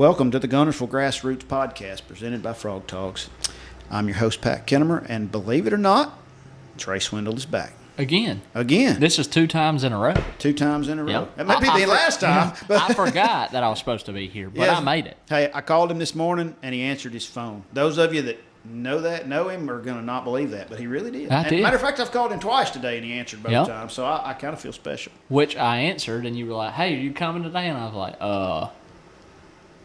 Welcome to the Guntersville Grassroots Podcast presented by Frog Talks. I'm your host, Pat Kinnemer, and believe it or not, Trey Swindle is back. Again. This is 2 times in a row. 2 times in a row. Yep. That might be the last time. But I forgot that I was supposed to be here, but yes, I made it. Hey, I called him this morning, and he answered his phone. Those of you that know him are going to not believe that, but he really did. Matter of fact, I've called him twice today, and he answered both times, so I kind of feel special. Which I answered, and you were like, hey, are you coming today? And I was like,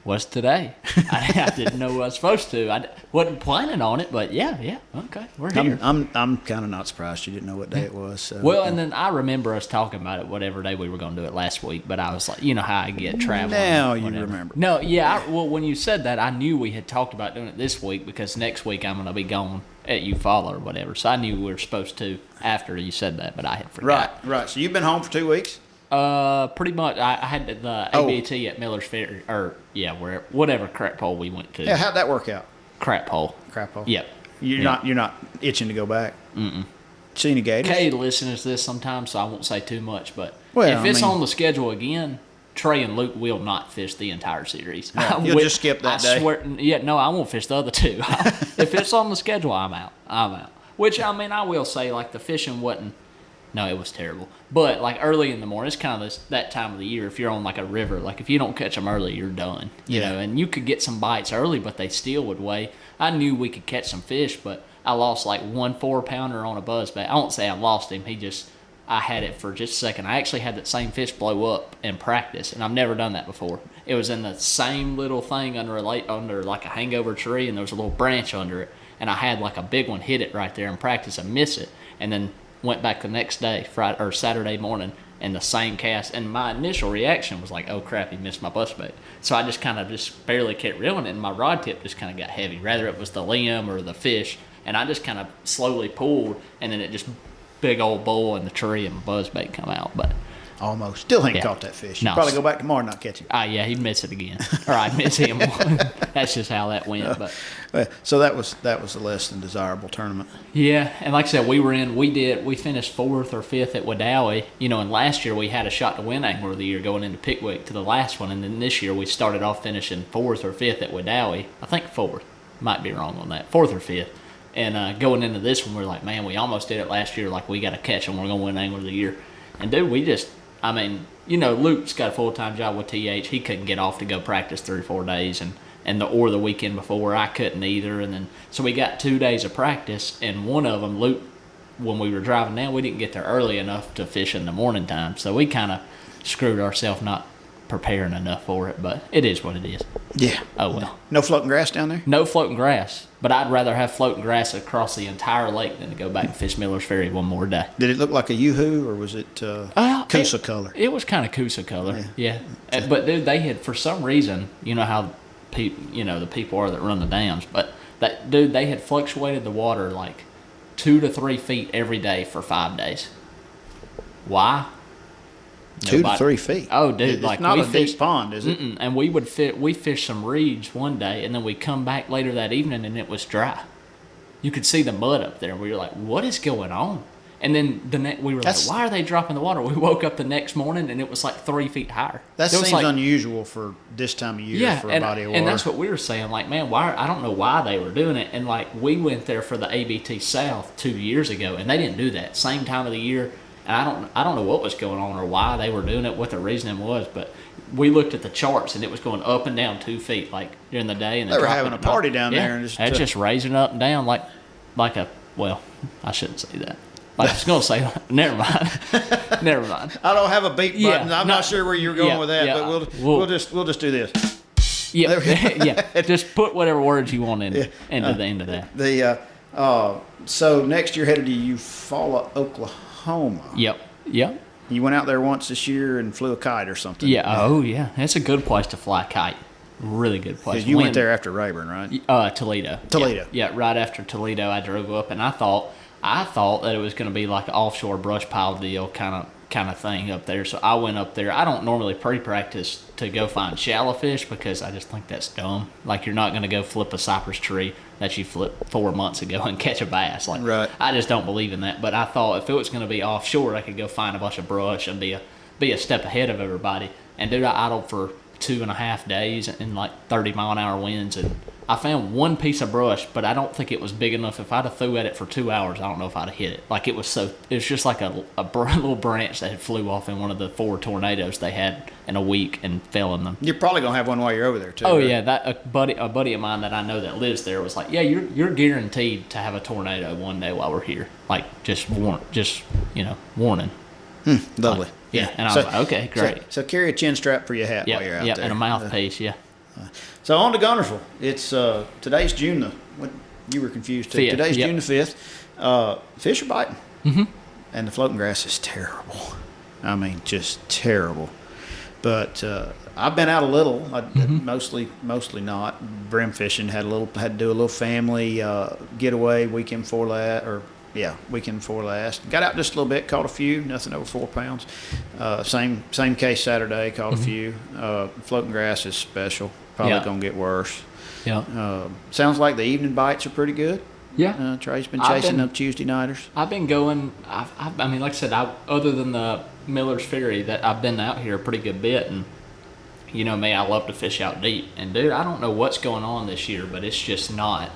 what's today? I didn't know I was supposed to. I wasn't planning on it, but yeah, okay, we're here. I'm kind of not surprised you didn't know what day it was. So. Well, and then I remember us talking about it, whatever day we were going to do it last week, but I was like, you know how I get traveling. Now you remember. No, yeah, well, when you said that, I knew we had talked about doing it this week because next week I'm going to be gone at Eufaula or whatever, so I knew we were supposed to after you said that, but I had forgot. Right. So you've been home for 2 weeks? Pretty much. I had the ABT at Miller's Ferry, whatever crap hole we went to. Yeah, how'd that work out? Crap hole. Yep. You're not itching to go back. See any gators? Kay listens to this sometimes, so I won't say too much. But if it's on the schedule again, Trey and Luke will not fish the entire series. Yeah, you'll just skip that day. I won't fish the other 2. If it's on the schedule, I'm out. Which I mean, I will say, like the fishing wasn't. No, it was terrible. But, like, early in the morning, it's kind of that time of the year. If you're on, like, a river, like, if you don't catch them early, you're done. You know, and you could get some bites early, but they still would weigh. I knew we could catch some fish, but I lost, like, 1 4-pounder on a buzzbait. I won't say I lost him. I had it for just a second. I actually had that same fish blow up in practice, and I've never done that before. It was in the same little thing under, like, a hangover tree, and there was a little branch under it. And I had, like, a big one hit it right there in practice and miss it. And then went back the next day, Friday or Saturday morning, and the same cast. And my initial reaction was like, oh, crap, he missed my buzzbait. So I just kind of barely kept reeling it, and my rod tip just kind of got heavy. Rather it was the limb or the fish, and I just kind of slowly pulled, and then it just big old bull in the tree, and my buzzbait come out. But almost. Still ain't caught that fish. You'll probably go back tomorrow and not catch him. Yeah, he'd miss it again. Or I'd miss him. That's just how that went. But so that was a less than desirable tournament. Yeah, and like I said, we finished 4th or 5th at Wedowee. You know, and last year we had a shot to win Angler of the Year going into Pickwick to the last one, and then this year we started off finishing 4th or 5th at Wedowee. I think 4th. Might be wrong on that. 4th or 5th. And going into this one, we're like, man, we almost did it last year. Like, we got to catch them. We're going to win Angler of the Year. And, dude, Luke's got a full-time job with TH. He couldn't get off to go practice 3 or 4 days, or the weekend before. I couldn't either. And then so we got 2 days of practice, and one of them, Luke, when we were driving down, we didn't get there early enough to fish in the morning time. So we kind of screwed ourselves not preparing enough for it, but it is what it is. Yeah. Oh, well. No floating grass down there? No floating grass, but I'd rather have floating grass across the entire lake than to go back and fish Miller's Ferry one more day. Did it look like a yoo-hoo, or was it Coosa color? It was kind of Coosa color, yeah. But, dude, they had, for some reason, you know how the people are that run the dams, but, they had fluctuated the water like 2 to 3 feet every day for 5 days. Why? 2 to 3 feet. Oh, dude! It's like not a deep pond, is it? And we fished some reeds one day, and then we come back later that evening, and it was dry. You could see the mud up there. We were like, "What is going on?" And then we were like, "Why are they dropping the water?" We woke up the next morning, and it was like 3 feet higher. That seems unusual for this time of year for a body of water. And that's what we were saying. Like, man, I don't know why they were doing it. And like, we went there for the ABT South 2 years ago, and they didn't do that. Same time of the year. And I don't know what was going on or why they were doing it, what the reasoning was, but we looked at the charts and it was going up and down 2 feet like during the day. And they were having a party down there. And just raising up and down like I shouldn't say that. I was going to say, never mind. I don't have a beep button. I'm not sure where you're going with that, but we'll just do this. Yeah. Just put whatever words you want into the end of that. So next you're headed to Eufaula, Oklahoma. Yep. You went out there once this year and flew a kite or something. Yeah. Oh, yeah. It's a good place to fly a kite. Really good place. You went there after Rayburn, right? Toledo. Yeah, right after Toledo, I drove up, and I thought that it was going to be like an offshore brush pile deal kind of thing up there. So I went up there. I don't normally pre-practice to go find shallow fish because I just think that's dumb. Like, you're not going to go flip a cypress tree that you flipped 4 months ago and catch a bass. Like, right. I just don't believe in that. But I thought if it was going to be offshore, I could go find a bunch of brush and be a step ahead of everybody. And dude, I idled for 2.5 days in like 30-mile-an-hour winds, and I found one piece of brush, but I don't think it was big enough. If I'd have threw at it for 2 hours, I don't know if I'd have hit it. Like it was just like a little branch that had flew off in one of the 4 tornadoes they had in a week and fell in them. You're probably gonna have one while you're over there too. Oh right? yeah, that a buddy of mine that I know that lives there was like, yeah, you're guaranteed to have a tornado one day while we're here. Like warning. Lovely. Like, yeah, and I was like, okay, great. So carry a chin strap for your hat while you're out there. Yeah, and a mouthpiece. So on to Guntersville. It's today's June what you were confused too. 5th, Today's June the 5th. Fish are biting. Mm-hmm. And the floating grass is terrible. I mean, just terrible. But I've been out a little. Mostly not. Brim fishing. Had to do a little family getaway weekend before last. Got out just a little bit. Caught a few. Nothing over 4 pounds. Same case Saturday. Caught a few. Floating grass is special. Probably gonna get worse. Yeah. Sounds like the evening bites are pretty good. Yeah. Trey's been chasing them Tuesday nighters. I've been going. I mean, like I said, other than the Miller's Ferry, that I've been out here a pretty good bit, and you know me, I love to fish out deep. And dude, I don't know what's going on this year, but it's just not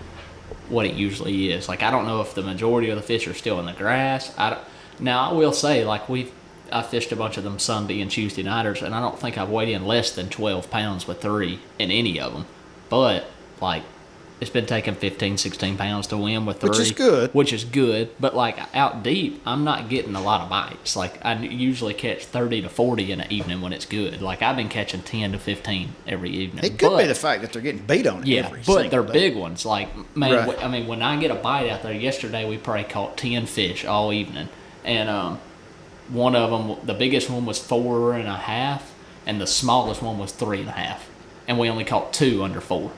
what it usually is. Like I don't know if the majority of the fish are still in the grass. Now I will say, like I fished a bunch of them Sunday and Tuesday nighters, and I don't think I've weighed in less than 12 pounds with 3 in any of them. But like, it's been taking 15, 16 pounds to win with 3. Which is good. But like out deep, I'm not getting a lot of bites. Like I usually catch 30 to 40 in an evening when it's good. Like I've been catching 10 to 15 every evening. It could be the fact that they're getting beat on it every but they're day. big ones. Like, man, I mean, when I get a bite out there, yesterday we probably caught 10 fish all evening. And one of them, the biggest one was 4.5, and the smallest one was 3.5. And we only caught 2 under 4.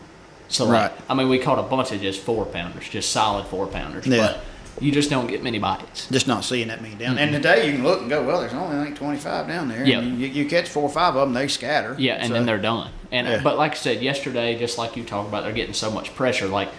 So, like, I mean, we caught a bunch of just 4-pounders, just solid 4-pounders. Yeah. But you just don't get many bites. Just not seeing that many down. Mm-hmm. And today you can look and go, well, there's only like 25 down there. Yeah. And you catch 4 or 5 of them, they scatter. Yeah, and then they're done. And But like I said, yesterday, just like you talked about, they're getting so much pressure. Like,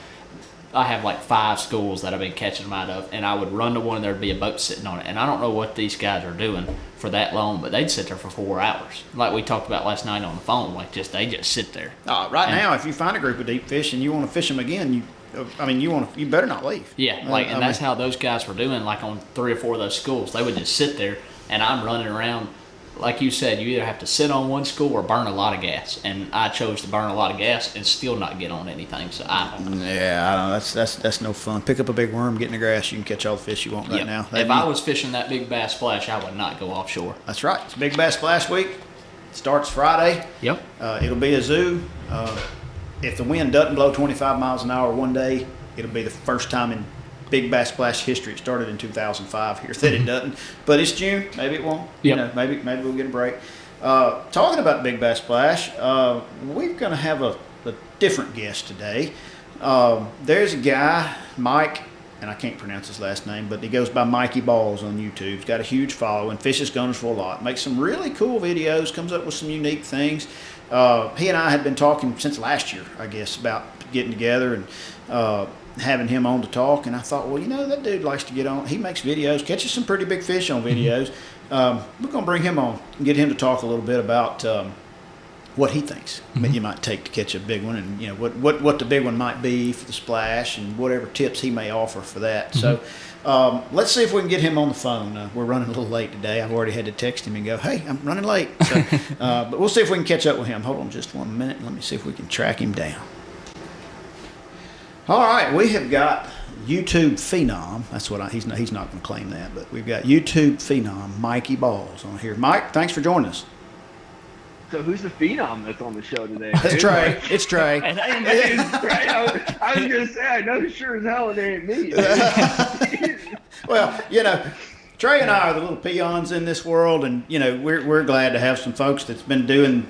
I have like 5 schools that I've been catching them out of, and I would run to one and there'd be a boat sitting on it. And I don't know what these guys are doing for that long, but they'd sit there for 4 hours. Like we talked about last night on the phone, like they just sit there. Now, if you find a group of deep fish and you want to fish them again, you better not leave. Yeah, that's how those guys were doing. Like on 3 or 4 of those schools, they would just sit there, and I'm running around. Like you said, you either have to sit on one school or burn a lot of gas, and I chose to burn a lot of gas and still not get on anything. So I don't know. Yeah, I don't know. That's no fun. Pick up a big worm, get in the grass, you can catch all the fish you want right now. If I was fishing that big bass splash, I would not go offshore. That's right. It's Big Bass Splash Week. It starts Friday. Yep. It'll be a zoo. If the wind doesn't blow 25 miles an hour one day, it'll be the first time in Big Bass Splash history. It started in 2005 here that it doesn't, but it's June. Maybe it won't. Yep. Maybe we'll get a break. Talking about Big Bass Splash, we're going to have a different guest today. There's a guy, Mike, and I can't pronounce his last name, but he goes by Mikeybalzz on YouTube. He's got a huge following, fishes Guntersville a lot, makes some really cool videos, comes up with some unique things. He and I had been talking since last year, I guess, about getting together and having him on to talk, and I thought, well, that dude likes to get on. He makes videos, catches some pretty big fish on videos. We're going to bring him on and get him to talk a little bit about what he thinks you might take to catch a big one, and what the big one might be for the splash, and whatever tips he may offer for that. So let's see if we can get him on the phone. We're running a little late today. I've already had to text him and go, hey, I'm running late. So, but we'll see if we can catch up with him. Hold on just 1 minute. Let me see if we can track him down. All right, we have got YouTube phenom. That's what he's not going to claim that, but we've got YouTube phenom Mikeybalzz on here. Mike, thanks for joining us. So who's the phenom that's on the show today? It's Trey. It's Trey. I was going to say, I know sure as hell it ain't me. Well, Trey and I are the little peons in this world, and we're glad to have some folks that's been doing.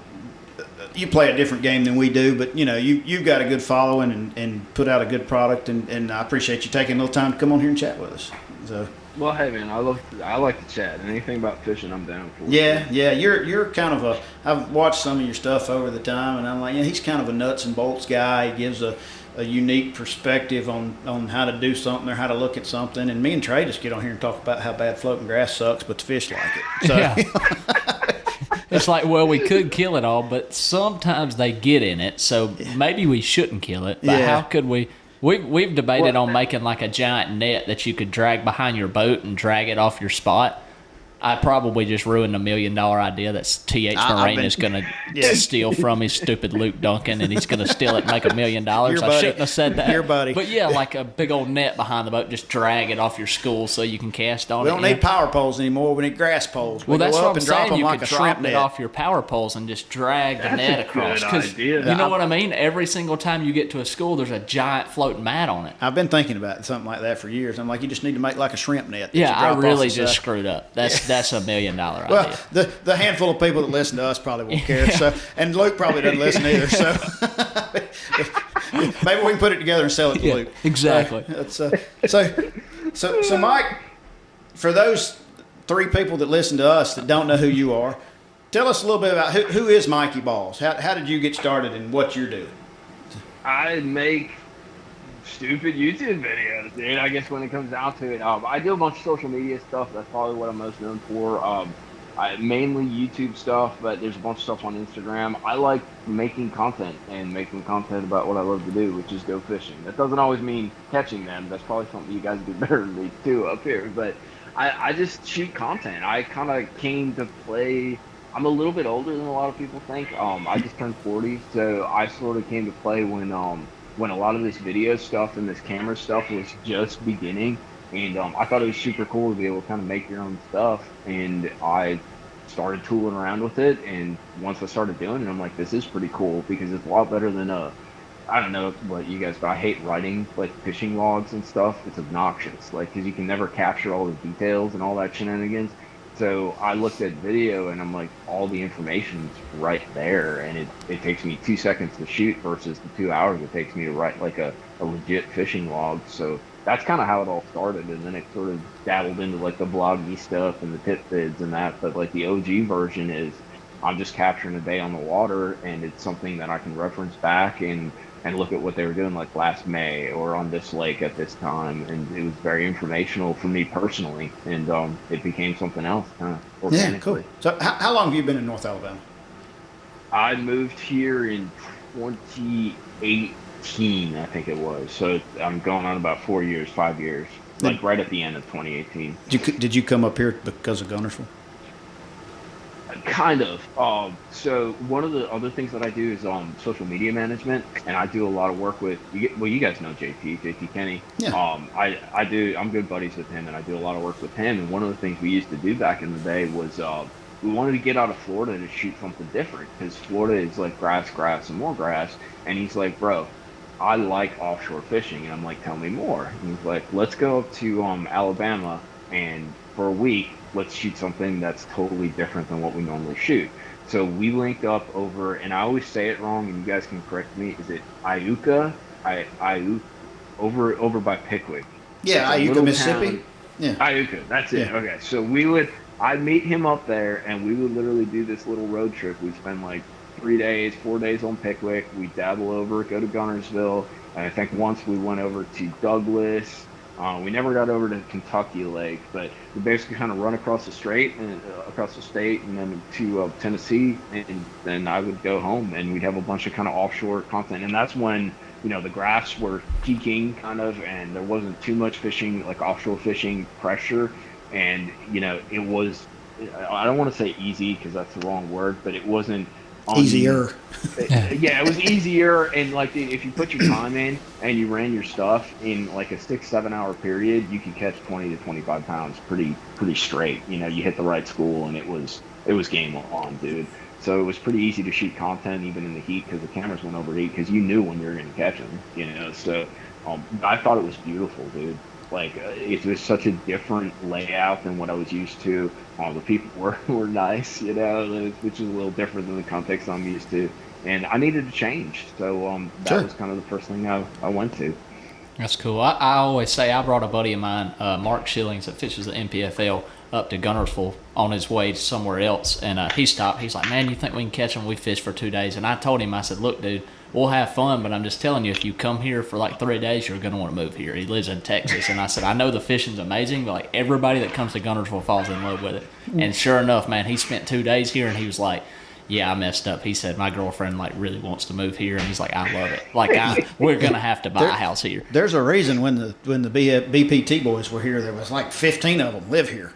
You play a different game than we do, but you've got a good following and put out a good product, and I appreciate you taking a little time to come on here and chat with us. So. Well, hey man, I like to chat. Anything about fishing, I'm down for. Yeah. You're kind of I've watched some of your stuff over the time, and I'm like, he's kind of a nuts and bolts guy. He gives a unique perspective on how to do something or how to look at something. And me and Trey just get on here and talk about how bad floating grass sucks, but the fish like it. So. Yeah. It's like, well, we could kill it all, but sometimes they get in it, so maybe we shouldn't kill it. But how could we? We've debated on making like a giant net that you could drag behind your boat and drag it off your spot. I probably just ruined $1 million idea that T.H. Marine is going to steal from his stupid Luke Duncan, and he's going to steal it and make $1 million. I shouldn't have said that. Your buddy. But yeah, like a big old net behind the boat, just drag it off your school so you can cast on it. We don't need power poles anymore. We need grass poles. Well, that's go what up I'm and drop saying. them You like could a shrimp drop it net. off your power poles and just drag the net across. Good idea. You know what I mean? Every single time you get to a school, there's a giant floating mat on it. I've been thinking about something like that for years. I'm like, you just need to make like a shrimp net. that Yeah, you I drop really off the just side. screwed up. That's $1 million idea. Well, the handful of people that listen to us probably won't care. So, and Luke probably doesn't listen either. So, maybe we can put it together and sell it to Luke. Exactly. So, Mike, for those 3 people that listen to us that don't know who you are, tell us a little bit about who is Mikeybalzz. How did you get started and what you're doing? I make stupid YouTube videos, dude. I guess when it comes down to it, I do a bunch of social media stuff. That's probably what I'm most known for. I mainly YouTube stuff, but there's a bunch of stuff on Instagram. I like making content and making content about what I love to do, which is go fishing. That doesn't always mean catching them. That's probably something you guys do better than me too up here. But I just shoot content. I kind of came to play. I'm a little bit older than a lot of people think. I just turned 40, so I sort of came to play when a lot of this video stuff and this camera stuff was just beginning. And I thought it was super cool to be able to kind of make your own stuff. And I started tooling around with it. And once I started doing it, I'm like, this is pretty cool because it's a lot better than I don't know what you guys, but I hate writing like fishing logs and stuff. It's obnoxious, like, because you can never capture all the details and all that shenanigans. So I looked at video and I'm like, all the information's right there, and it takes me 2 seconds to shoot versus the 2 hours it takes me to write like a legit fishing log. So that's kind of how it all started, and then it sort of dabbled into like the bloggy stuff and the tip vids and that. But like the OG version is I'm just capturing a day on the water, and it's something that I can reference back and look at what they were doing like last May or on this lake at this time. And it was very informational for me personally, and it became something else kind of organically. Yeah, cool. So how long have you been in North Alabama? I moved here in 2018, I think it was. So I'm going on about 4 years, 5 years, like right at the end of 2018. Did you come up here because of Guntersville? Kind of. So one of the other things that I do is social media management, and I do a lot of work with. You guys know JP Kenny. Yeah. I'm good buddies with him, and I do a lot of work with him. And one of the things we used to do back in the day was we wanted to get out of Florida to shoot something different, because Florida is like grass, and more grass. And he's like, bro, I like offshore fishing, and I'm like, tell me more. And he's like, let's go up to Alabama, and for a week, let's shoot something that's totally different than what we normally shoot. So we linked up over, and I always say it wrong, and you guys can correct me. Is it Iuka? Over by Pickwick. Yeah, Iuka, Mississippi. Town. Yeah. Iuka, that's it. Yeah. Okay, so I'd meet him up there, and we would literally do this little road trip. We'd spend like 3 days, 4 days on Pickwick. We'd dabble over, go to Guntersville. And I think once we went over to Douglas. We never got over to Kentucky Lake, but we basically kind of run across the state, and then to Tennessee, and then I would go home, and we'd have a bunch of kind of offshore content. And that's when, the graphs were peaking kind of, and there wasn't too much fishing, like offshore fishing pressure. And, it was, I don't want to say easy because that's the wrong word, but it wasn't easier. Yeah, it was easier, and like if you put your time in and you ran your stuff in like a 6-7 hour period, you could catch 20 to 25 pounds pretty straight. You hit the right school, and it was game on, dude. So it was pretty easy to shoot content even in the heat, because the cameras went overheat, because you knew when you were going to catch them. So I thought it was beautiful, dude. Like it was such a different layout than what I was used to. The people were nice, which is a little different than the context I'm used to. And I needed to change, so that was kind of the first thing I went to. That's cool. I always say I brought a buddy of mine, Mark Schillings, that fishes the MPFL, up to Guntersville on his way somewhere else, and he stopped. He's like, man, you think we can catch them? We fished for 2 days. And I told him, I said, look, dude, we'll have fun, but I'm just telling you, if you come here for like 3 days, you're going to want to move here. He lives in Texas. And I said, I know the fishing's amazing, but like everybody that comes to Guntersville falls in love with it. And sure enough, man, he spent 2 days here and he was like, yeah, I messed up. He said, my girlfriend like really wants to move here. And he's like, I love it. Like we're going to have to buy a house here. There's a reason when the BPT boys were here, there was like 15 of them live here.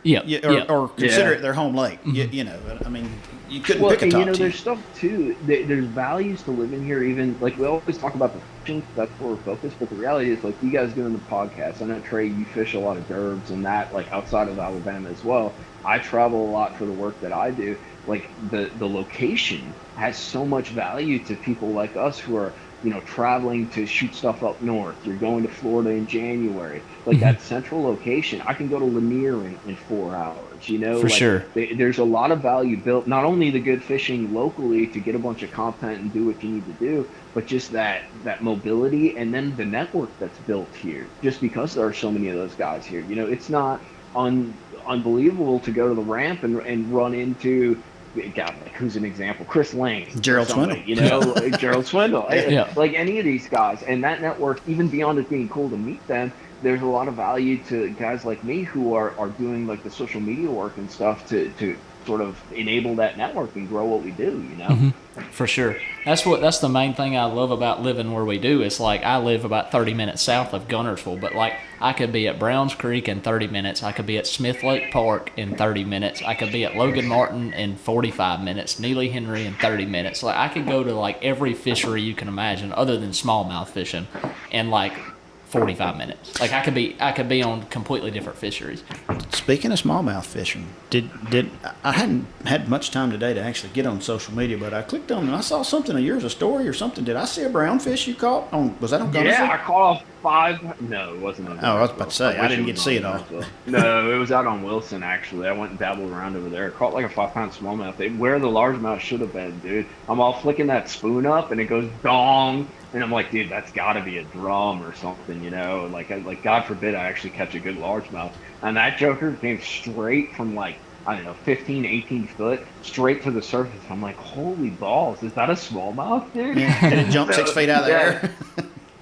Or consider it their home lake. Mm-hmm. You know, I mean, you couldn't pick a top team. There's stuff too. There's values to living here. Even like we always talk about the fishing, that's where we're focused. But the reality is, like you guys doing the podcast. I know Trey, you fish a lot of derbs and that, like outside of Alabama as well. I travel a lot for the work that I do. Like the location has so much value to people like us who are, you know, traveling to shoot stuff up north. You're going to Florida in January. Like that central location, I can go to Lanier in 4 hours, you know? For sure. There's a lot of value built, not only the good fishing locally to get a bunch of content and do what you need to do, but just that mobility and then the network that's built here, just because there are so many of those guys here. You know, it's not unbelievable to go to the ramp and run into, God, like who's an example? Chris Lane, Gerald Swindle, you know, Gerald Swindle, like any of these guys, and that network, even beyond it being cool to meet them, there's a lot of value to guys like me who are doing like the social media work and stuff to sort of enable that network and grow what we do, you know. Mm-hmm. For sure. That's the main thing I love about living where we do. It's like I live about 30 minutes south of Guntersville, but like I could be at Browns Creek in 30 minutes. I could be at Smith Lake Park in 30 minutes. I could be at Logan Martin in 45 minutes, Neely Henry in 30 minutes. Like I could go to like every fishery you can imagine other than smallmouth fishing in like 45 minutes. Like I could be on completely different fisheries. Speaking of smallmouth fishing, did I hadn't had much time today to actually get on social media, but I clicked on and I saw something of yours, a story or something. Did I see a brownfish you caught on? Was that on Guntersville? Yeah, I caught 5. No, it wasn't on Guntersville. Oh, I was about to say I didn't get to see it all. No, it was out on Wilson actually. I went and dabbled around over there. Caught like a 5-pound smallmouth. Where the largemouth should have been, dude. I'm all flicking that spoon up and it goes dong. And I'm like, dude, that's got to be a drum or something, you know? Like God forbid I actually catch a good largemouth. And that joker came straight from like, I don't know, 15, 18 foot, straight to the surface. I'm like, holy balls, is that a smallmouth, dude? Yeah, and it jumped 6 feet out of the air.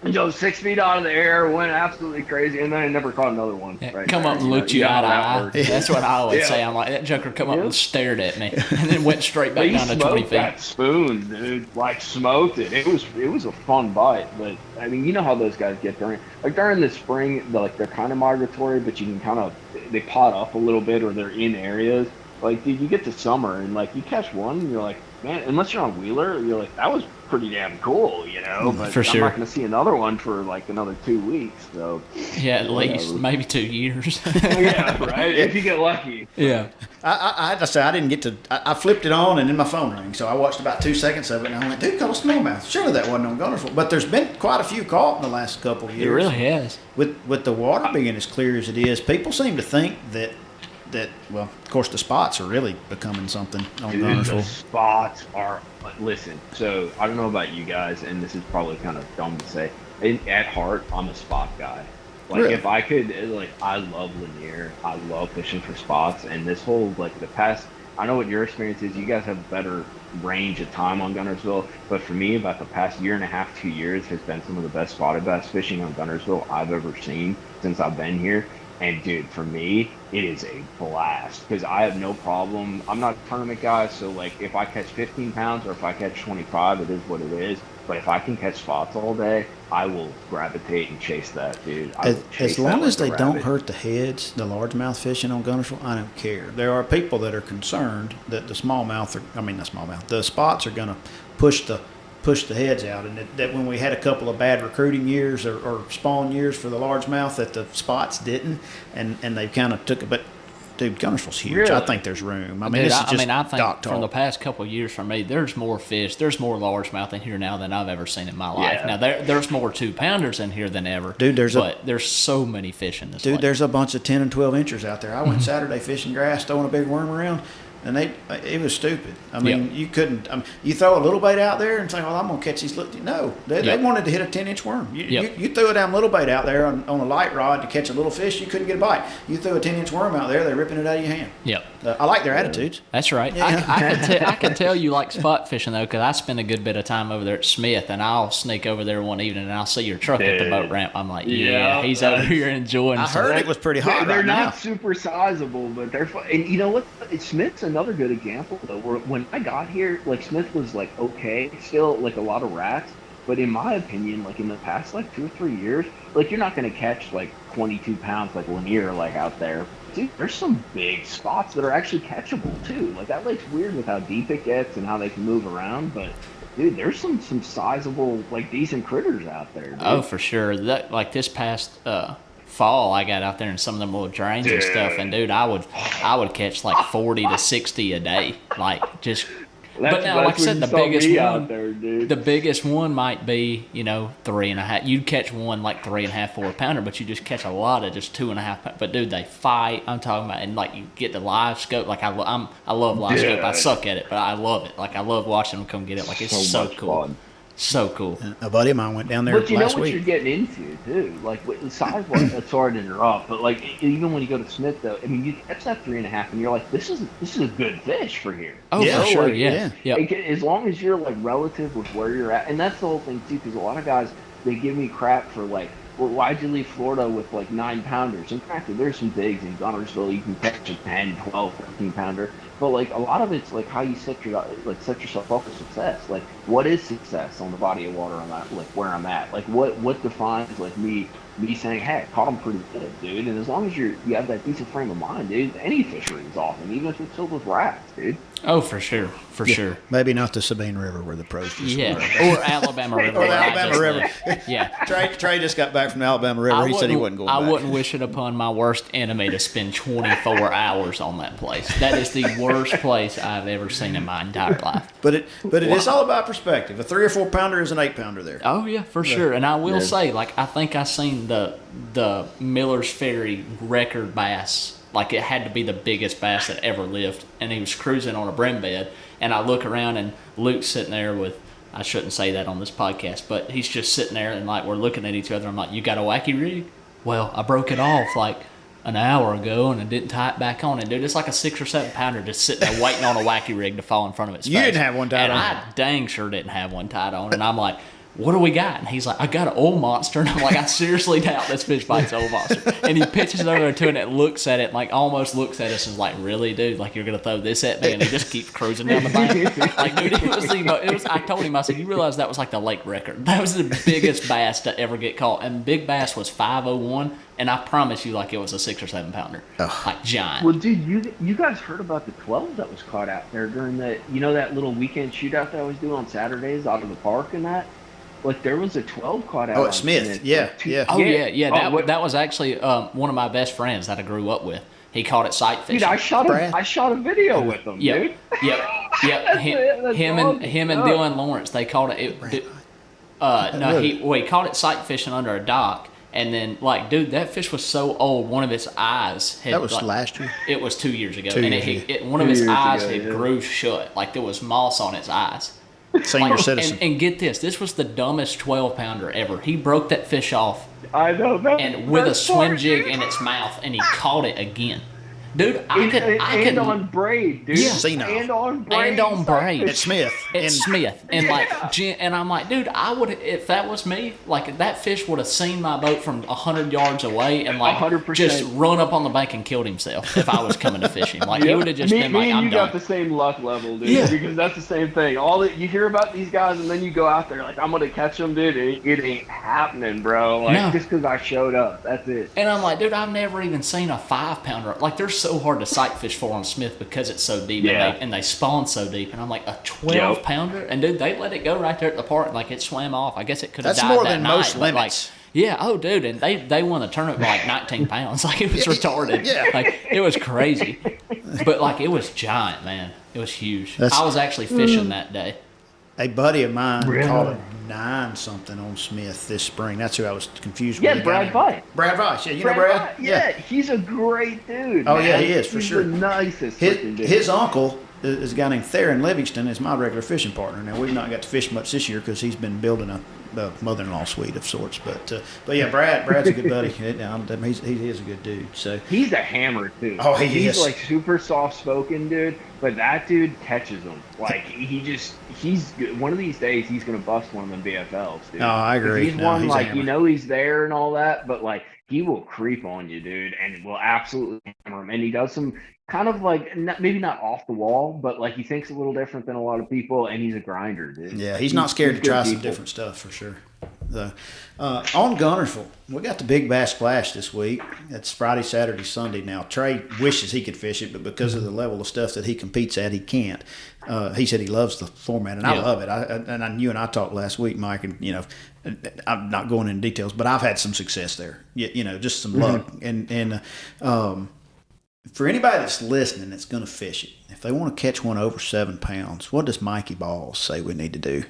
And jumped 6 feet out of the air, went absolutely crazy, and then I never caught another one. Yeah, come up and looked you eye to eye. That's what I always say. I'm like, that joker come up and stared at me, and then went straight back down to 20 feet. That spoon, dude, like smoked it. It was a fun bite, but I mean, you know how those guys get during the spring. They're kind of migratory, but you can kind of they pot up a little bit, or they're in areas. Like, dude, you get to summer and like you catch one, and you're like, man, unless you're on Wheeler, you're like, that was pretty damn cool, you know. But for sure. I'm not going to see another one for like another 2 weeks. So yeah, at least maybe 2 years. Yeah, right. If you get lucky. Yeah. I had to say I didn't get to. I flipped it on and then my phone rang, so I watched about 2 seconds of it, and I went, "Dude, caught a smallmouth." Surely that wasn't on Guntersville. But there's been quite a few caught in the last couple of years. It really has. With the water being as clear as it is, people seem to think that well, of course, the spots are really becoming something on Guntersville. The spots are. Listen, so I don't know about you guys, and this is probably kind of dumb to say. At heart, I'm a spot guy. Like, really? If I could, like, I love Lanier. I love fishing for spots, and this whole, like, the past, I know what your experience is. You guys have better range of time on Guntersville, but for me, about the past year and a half, 2 years has been some of the best spotted bass fishing on Guntersville I've ever seen since I've been here. And dude, for me, it is a blast because I have no problem. I'm not a tournament guy, so like if I catch 15 pounds or if I catch 25, it is what it is. But if I can catch spots all day, I will gravitate and chase that, dude. As long as they don't hurt the heads, the largemouth fishing on Guntersville, I don't care. There are people that are concerned that the the spots are going to push the heads out, and that when we had a couple of bad recruiting years or spawn years for the largemouth, that the spots didn't, and they kind of took it. But dude, Guntersville's huge. Really? I think there's room. I mean, Dude, this is just I think dock talk. from the past couple of years for me, there's more fish, there's more largemouth in here now than I've ever seen in my life. Yeah. Now there's more 2-pounders in here than ever. Dude, there's so many fish in this. Dude, lake. there's a bunch of 10 and 12 inchers out there. I went Saturday fishing grass, throwing a big worm around. and it was stupid. I mean, you couldn't. You throw a little bait out there and say, "Well, I'm gonna catch these little." No, they wanted to hit a 10-inch worm. You threw a damn little bait out there on a light rod to catch a little fish. You couldn't get a bite. You threw a 10-inch worm out there, they're ripping it out of your hand. Yep. I like their attitudes. That's right. Yeah. I can tell you like spot fishing though, because I spend a good bit of time over there at Smith, and I'll sneak over there one evening and I'll see your truck at the boat ramp. I'm like, he's over here enjoying. I heard it was pretty hot. They're right not now. super sizable, but they're fun. And you know what? Smith's another good example though. Where when I got here, like Smith was like okay, still like a lot of rats. But in my opinion, like in the past like 2 or 3 years, like you're not going to catch like 22 pounds like Lanier like out there. Dude, there's some big spots that are actually catchable too. Like that lake's weird with how deep it gets and how they can move around, but dude, there's some sizable like decent critters out there. Dude. Oh, for sure. That like this past fall, I got out there in some of them little drains and stuff, and dude, I would catch like 40 to 60 a day, like just. But now, like I said, the biggest one might be 3.5. You'd catch one like 3.5, 4 pounder, but you just catch a lot of just 2.5. But dude, they fight. I'm talking about, and like you get the live scope. Like I love live scope. I suck at it, but I love it. Like I love watching them come get it. Like it's so cool. Fun. So cool. A buddy of mine went down there but you know last what week. You're getting into too. Like the size was sorry to interrupt, but like even when you go to Smith though, I mean you catch that 3.5 and you're like, this is a good fish for here. Oh yeah, for sure, like, yeah. As long as you're like relative with where you're at, and that's the whole thing too. Because a lot of guys they give me crap for like, well, why'd you leave Florida with like 9 pounders? And granted, there's some bigs in Guntersville you can catch a 10, 12, 13 pounder. But like a lot of it's like how you set yourself up for success. Like what is success on the body of water on that, like where I'm at? Like what defines like me saying, hey, I caught him pretty good, dude. And as long as you have that decent frame of mind, dude, any fishery is awesome, even if it's filled with rats, dude. Oh, for sure, sure. Maybe not the Sabine River where the pros just were. Or Alabama River. Or the Alabama River. Yeah. Trey just got back from the Alabama River. He said he wasn't going back. I wouldn't wish it upon my worst enemy to spend 24 hours on that place. That is the worst place I've ever seen in my entire life. But it is all about perspective. A 3 or 4 pounder is an 8 pounder there. Oh yeah, for sure. And I will say, like I think I seen the Miller's Ferry record bass. Like it had to be the biggest bass that ever lived, and he was cruising on a brim bed. And I look around, and Luke's sitting there with, I shouldn't say that on this podcast, but he's just sitting there, and like we're looking at each other. I'm like, "You got a wacky rig?" Well, I broke it off like an hour ago, and I didn't tie it back on. And dude, it's like a 6 or 7 pounder just sitting there waiting on a wacky rig to fall in front of its face. You didn't have one tied on. I dang sure didn't have one tied on. And I'm like, what do we got? And he's like, I got an old monster. And I'm like, I seriously doubt this fish bites old monster. And he pitches it over to it, and it looks at it, like almost looks at us and is like, really, dude? Like, you're going to throw this at me? And he just keeps cruising down the bank. Like, dude, I told him, I said, you realize that was like the lake record. That was the biggest bass to ever get caught. And big bass was 501. And I promise you, like, it was a 6 or 7 pounder. Oh. Like, giant. Well, dude, you guys heard about the 12 that was caught out there during that little weekend shootout that I was doing on Saturdays out of the park and that? Like there was a 12 caught out. Oh, at Smith. Yeah. Oh yeah. That was actually one of my best friends that I grew up with. He caught it sight fishing. Dude, I shot a video with him, dude. Yep. Him and Dylan Lawrence, they caught it. He caught it sight fishing under a dock. And then, like, dude, that fish was so old. One of its eyes had. That was last year. It was 2 years ago, one of its eyes had grew shut. Like there was moss on its eyes. Senior citizen. And get this, this was the dumbest 12 pounder ever. He broke that fish off. I know that. And with a swim jig in its mouth, and he caught it again. Dude, I could on braid, dude. Yeah. And on braid. At Smith. And and I'm like, dude, I would, if that was me, like that fish would have seen my boat from 100 yards away and like 100%. Just run up on the bank and killed himself if I was coming to fish him. Like he would have just been like, I'm you done. got the same luck level, dude. Because that's the same thing. All that you hear about these guys, and then you go out there like, I'm gonna catch them, dude. It ain't happening, bro. Like just because I showed up, that's it. And I'm like, dude, I've never even seen a 5 pounder. Like there's so hard to sight fish for on Smith because it's so deep and they spawn so deep. And I'm like, a 12 pounder? And dude, they let it go right there at the park. Like it swam off. I guess it could have died that night. That's more than most limits. Like, yeah, oh dude, and they won the tournament by like 19 pounds. Like it was retarded. Like it was crazy. But like it was giant, man. It was huge. I was actually fishing that day. A buddy of mine Really? caught a 9-something on Smith this spring. That's who I was confused with. Yeah, The guy Brad named- Vice. Brad Vice. Yeah, you know Brad? Yeah, he's a great dude. Oh, man. yeah, he is, for He's sure. the nicest His, freaking dude. his uncle is a guy named Theron Livingston, is my regular fishing partner. Now, we've not got to fish much this year because he's been building a mother-in-law suite of sorts. But yeah, Brad's a good buddy. He is a good dude. So He's a hammer too. Oh, he he's is. like super soft-spoken, dude. But that dude catches them. Like he's good. One of these days he's gonna bust one of them BFLs, dude. No, I agree. He's No, one he's a like hammer. he's there and all that, but like he will creep on you, dude, and will absolutely hammer him. And he does some kind of like maybe not off the wall, but like he thinks a little different than a lot of people, and he's a grinder, dude. Yeah, he's not scared to good try some people. different stuff for sure. On Guntersville, we got the Big Bass Splash this week. It's Friday, Saturday, Sunday now. Trey wishes he could fish it, but because of the level of stuff that he competes at, he can't. He said he loves the format, and I love it. You and I talked last week, Mike, and I'm not going into details, but I've had some success there. Just some luck. And for anybody that's listening that's going to fish it, if they want to catch one over 7 pounds, what does Mikeybalzz say we need to do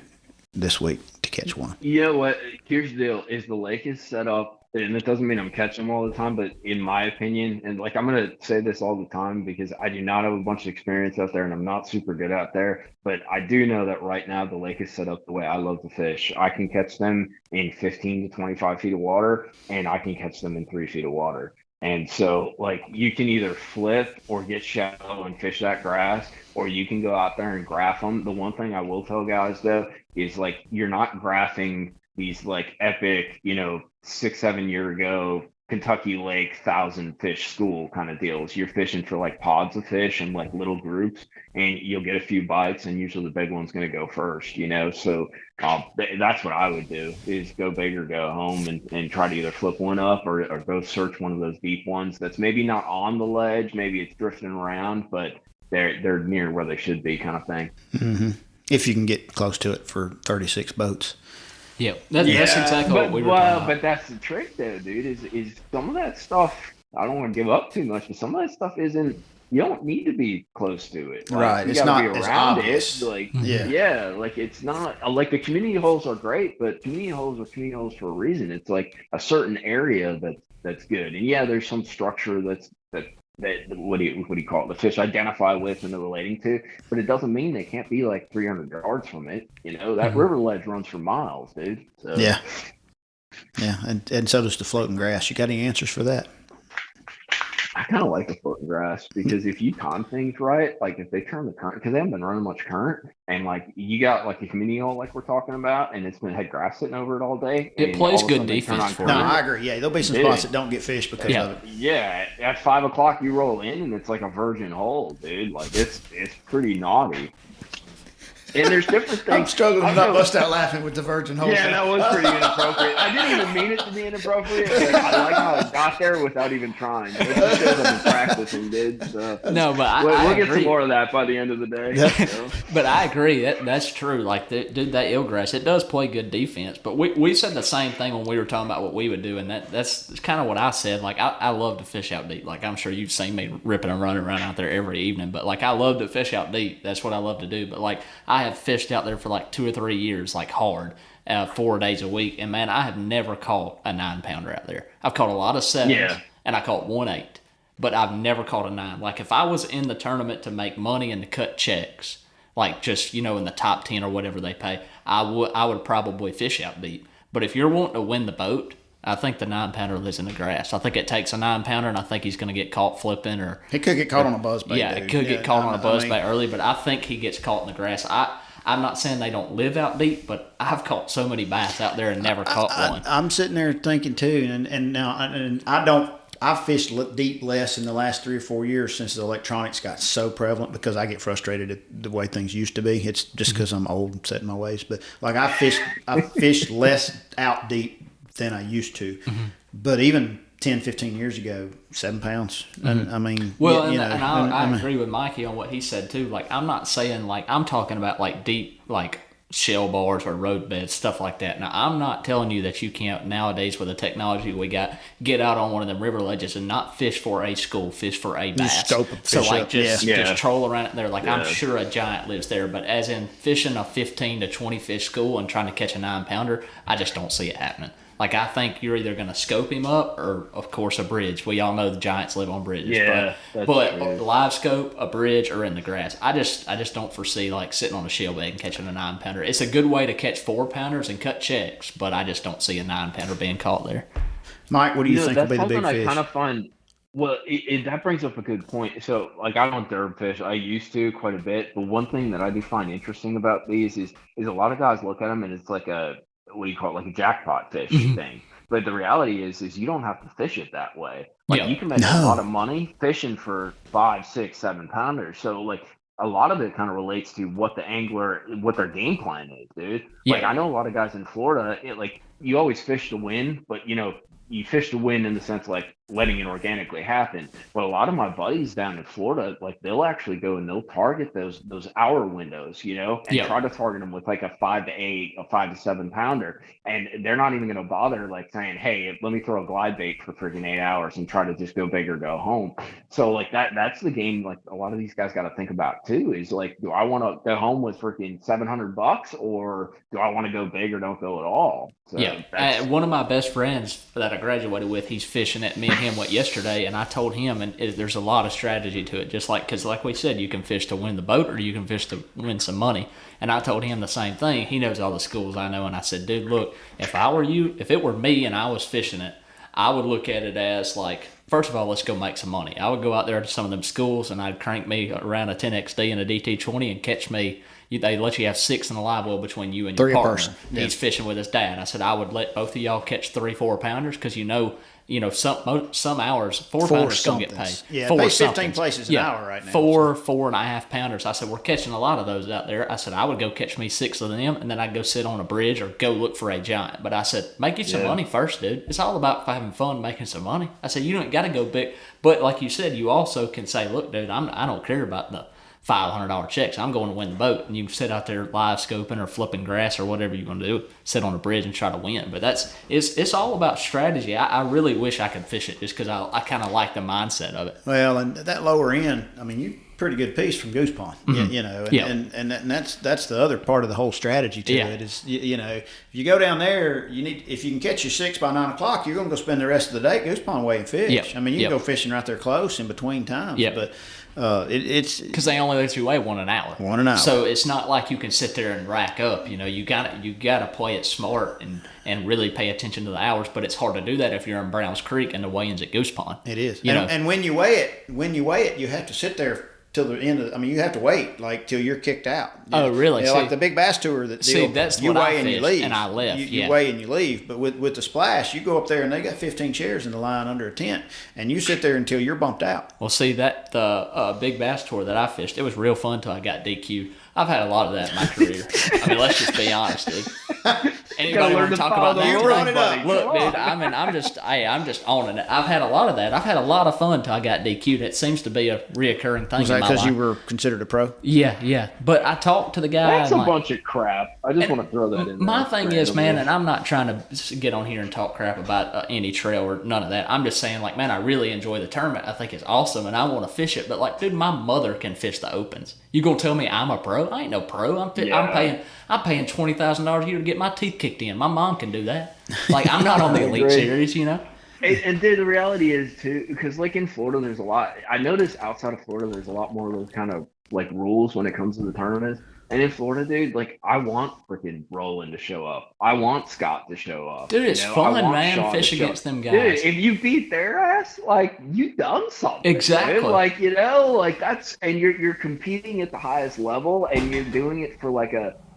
this week to catch one? You know what? Here's the deal: is the lake is set up, and it doesn't mean I'm catching them all the time, but in my opinion, and like I'm gonna say this all the time because I do not have a bunch of experience out there, and I'm not super good out there, but I do know that right now the lake is set up the way I love to fish. I can catch them in 15 to 25 feet of water, and I can catch them in 3 feet of water. And so, like, you can either flip or get shallow and fish that grass, or you can go out there and graph them. The one thing I will tell guys, though, is, like, you're not graphing these, like, epic, 6-7 year ago Kentucky Lake 1,000 fish school kind of deals. You're fishing for, like, pods of fish and, like, little groups, and you'll get a few bites, and usually the big one's going to go first, So that's what I would do, is go big or go home and try to either flip one up or go search one of those deep ones that's maybe not on the ledge, maybe it's drifting around, but they're near where they should be, kind of thing. Mm-hmm. If you can get close to it for 36 boats. Yeah, that's exactly what we were talking about. But that's the trick, though, dude. Is some of that stuff? I don't want to give up too much, but some of that stuff isn't. You don't need to be close to it, like, right? You It's gotta not be as around obvious. it. Like, yeah, like it's not like the community holes are great, but community holes are community holes for a reason. It's like a certain area that's good, and yeah, there's some structure that what do you call it? The fish identify with and they're relating to, but it doesn't mean they can't be like 300 yards from it. That river ledge runs for miles, dude. So. Yeah, and so does the floating grass. You got any answers for that? I kind of like the floating grass because if you time things right, like if they turn the current, because they haven't been running much current, and like you got like a community hole like we're talking about, and it's been had grass sitting over it all day. It plays good defense for No, you. I agree. Yeah, there'll be some spots that don't get fished because of it. Yeah, at 5 o'clock you roll in and it's like a virgin hole, dude. Like it's pretty naughty. And there's different things. I'm struggling to not bust out laughing with the virgin hole. Yeah, that was pretty inappropriate. I didn't even mean it to be inappropriate. But I like how I got there without even trying. It just shows I've been practicing, dude. So. No, but we'll I get agree. some more of that by the end of the day. Yeah. So. But I agree. That's true. Like, dude, that eelgrass, it does play good defense. But we said the same thing when we were talking about what we would do, and that's kind of what I said. Like, I love to fish out deep. Like, I'm sure you've seen me ripping and running around out there every evening. But, like, I love to fish out deep. That's what I love to do. But, like, I have fished out there for, like, 2 or 3 years, like, hard. 4 days a week, and man, I have never caught a 9-pounder out there. I've caught a lot of 7s, and I caught 1 8, but I've never caught a 9. Like, if I was in the tournament to make money and to cut checks, like just in the top 10 or whatever they pay, I would probably fish out deep. But if you're wanting to win the boat, I think the 9-pounder lives in the grass. I think it takes a 9-pounder, and I think he's going to get caught flipping, or he could get caught on a buzzbait. Yeah, it could get caught on a buzzbait early, but I think he gets caught in the grass. I'm not saying they don't live out deep, but I've caught so many bass out there and never caught one. I'm sitting there thinking too, and now I've fished deep less in the last 3 or 4 years since the electronics got so prevalent because I get frustrated at the way things used to be. It's just because I'm old and set in my ways. But like I fished less out deep than I used to. Mm-hmm. But even 10, 15 years ago, 7 pounds. And I mean, well, I agree with Mikey on what he said too. Like, I'm not saying, like, I'm talking about like deep, like shell bars or road beds, stuff like that. Now, I'm not telling you that you can't nowadays with the technology we got get out on one of them river ledges and not fish for a school, fish for a bass. Scope a So fish like up, just troll around it there. Like I'm Yeah. sure a giant lives there, but as in fishing a 15 to 20 fish school and trying to catch a 9-pounder, I just don't see it happening. Like I think you're either going to scope him up or, of course, a bridge. We all know the giants live on bridges. Yeah, but true. live scope, a bridge, or in the grass. I just don't foresee like sitting on a shell bag and catching a 9-pounder. It's a good way to catch 4-pounders and cut checks, but I just don't see a 9-pounder being caught there. Mike, what do you think will that's be the big something I fish? kind of find. Well, that brings up a good point. So, like, I don't derb fish. I used to quite a bit, but one thing that I do find interesting about these is a lot of guys look at them and it's like a what do you call it, like a jackpot fish thing. But the reality is you don't have to fish it that way. Like you can make a lot of money fishing for 5, 6, 7-pounders. So like a lot of it kind of relates to what their game plan is, dude. Like I know a lot of guys in Florida, like you always fish to win, but you fish to win in the sense like letting it organically happen. But a lot of my buddies down in Florida, like they'll actually go and they'll target those hour windows, and try to target them with like a 5 to 8, a 5 to 7-pounder. And they're not even going to bother like saying, hey, let me throw a glide bait for freaking 8 hours and try to just go big or go home. So like that's the game. Like a lot of these guys got to think about too, is like, do I want to go home with freaking $700 or do I want to go big or don't go at all? So one of my best friends that I graduated with, he's fishing at me and him went yesterday, and I told him, and there's a lot of strategy to it, just like, because like we said, you can fish to win the boat or you can fish to win some money. And I told him the same thing. He knows all the schools I know, and I said, dude, look, if I were you, if it were me and I was fishing it, I would look at it as like, first of all, let's go make some money. I would go out there to some of them schools and I'd crank me around a 10XD and a DT20 and catch me. They let you have 6 in a live well between you and your partner. Person. He's fishing with his dad. I said I would let both of y'all catch 3, 4-pounders because some hours 4-pounders gonna get paid. Yeah, four pay 15 somethings. places an hour right now. 4.5-pounders. I said we're catching a lot of those out there. I said I would go catch me 6 of them and then I'd go sit on a bridge or go look for a giant. But I said make you some money first, dude. It's all about having fun, making some money. I said you don't got to go big, but like you said, you also can say, look, dude, I don't care about the $500 checks. I'm going to win the boat, and you can sit out there live scoping or flipping grass or whatever you're going to do. Sit on a bridge and try to win. But it's all about strategy. I really wish I could fish it just because I kind of like the mindset of it. Well, and that lower end, I mean, you pretty good piece from Goose Pond, and that's the other part of the whole strategy to it is if you go down there, if you can catch your 6 by 9 o'clock, you're going to go spend the rest of the day at Goose Pond weighing fish. I mean, you can go fishing right there close in between times, but it's because they only let you weigh 1 an hour. 1 an hour. So it's not like you can sit there and rack up. You gotta play it smart and really pay attention to the hours. But it's hard to do that if you're in Browns Creek and the weigh-ins at Goose Pond. It is. And when you weigh it, you have to sit there till the end of. I mean, you have to wait like till you're kicked out. Oh, really? Like the Big Bass Tour that's you what weigh and you leave. And I left. You weigh and you leave. But with the Splash, you go up there and they got 15 chairs in the line under a tent, and you sit there until you're bumped out. Well, see that the Big Bass Tour that I fished, it was real fun till I got DQ'd. I've had a lot of that in my career. I mean, let's just be honest, dude. Anybody want to talk about that? You brought it up. Look, dude, I mean, I'm just owning it. I've had a lot of that. I've had a lot of fun till I got DQ'd. It seems to be a reoccurring thing. Was that in my because life. you were considered a pro? Yeah. But I talked to the guy. That's a bunch of crap. I just want to throw that in. My thing is, man, and I'm not trying to get on here and talk crap about any trail or none of that. I'm just saying, like, man, I really enjoy the tournament. I think it's awesome, and I want to fish it. But like, dude, my mother can fish the opens. You gonna tell me I'm a pro? I ain't no pro. I'm paying $20,000 a year to get my teeth kicked in. My mom can do that. Like, I'm not on the elite series, And dude, the reality is too, because like in Florida, there's a lot. I noticed outside of Florida, there's a lot more of those kind of like rules when it comes to the tournaments. And in Florida, dude, like I want freaking Roland to show up. I want Scott to show up. Dude, it's fun, man. Sean Fish against them guys. Dude, if you beat their ass, like you done something. Exactly. Dude. Like like that's, and you're competing at the highest level, and you're doing it for like